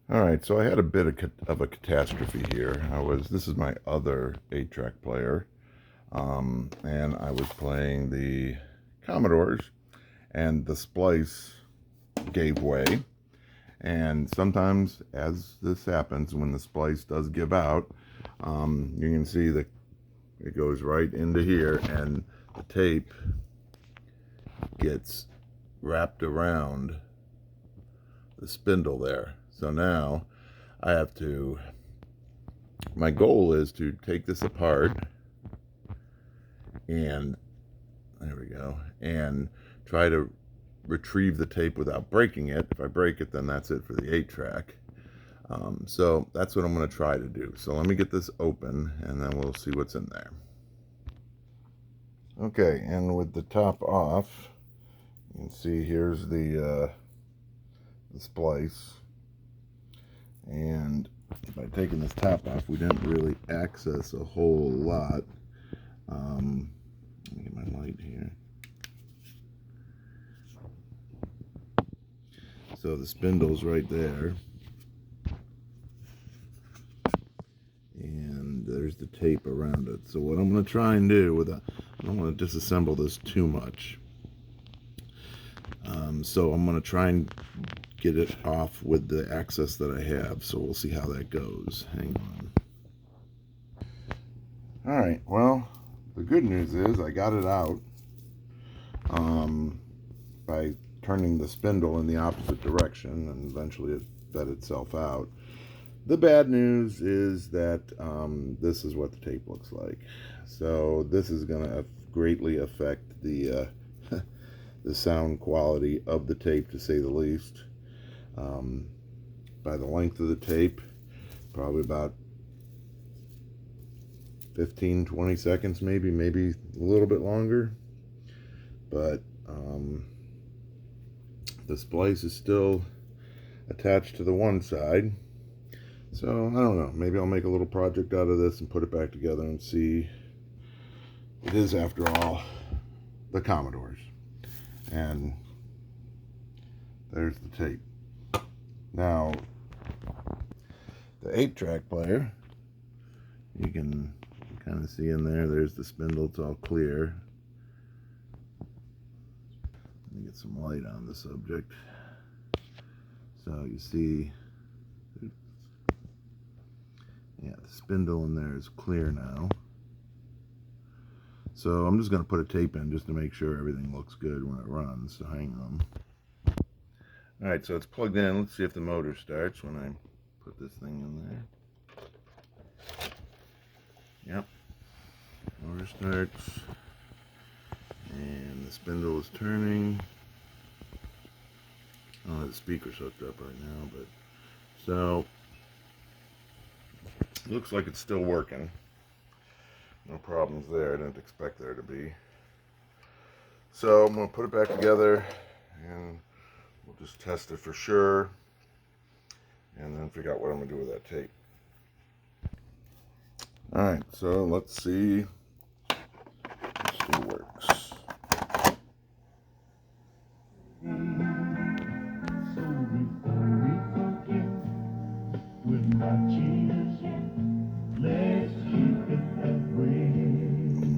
All right, so I had a bit of a catastrophe here. This is my other 8-track player, and I was playing the Commodores, and the splice gave way. And sometimes, as this happens, when the splice does give out, you can see that it goes right into here, and the tape gets wrapped around the spindle there. So now my goal is to take this apart, and there we go, and try to retrieve the tape without breaking it. If I break it, then that's it for the 8-track. So that's what I'm going to try to do. So let me get this open, and then we'll see what's in there. Okay, and with the top off, you can see here's the splice. And by taking this top off, we didn't really access a whole lot. Let me get my light here. So the spindle's right there. And there's the tape around it. So what I'm going to try and do I don't want to disassemble this too much. So I'm going to try and get it off with the access that I have. So we'll see how that goes. Hang on. All right, well, the good news is I got it out by turning the spindle in the opposite direction, and eventually it fed itself out. The bad news is that this is what the tape looks like. So this is going to greatly affect the the sound quality of the tape, to say the least. By the length of the tape, probably about 15-20 seconds, maybe a little bit longer. But the splice is still attached to the one side. So I don't know, maybe I'll make a little project out of this and put it back together and see. It is, after all, the Commodores. And there's the tape. Now, the 8-track player, you can kind of see in there's the spindle. It's all clear. Let me get some light on the subject. So you see, yeah, the spindle in there is clear now. So I'm just going to put a tape in just to make sure everything looks good when it runs. So hang on. Alright, so it's plugged in. Let's see if the motor starts when I put this thing in there. Yep. Motor starts. And the spindle is turning. I don't have the speakers hooked up right now, but so looks like it's still working. No problems there. I didn't expect there to be. So I'm going to put it back together, and we'll just test it for sure, and then figure out what I'm going to do with that tape. Alright, so let's see if it still works.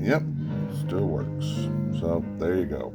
Yep, still works. So there you go.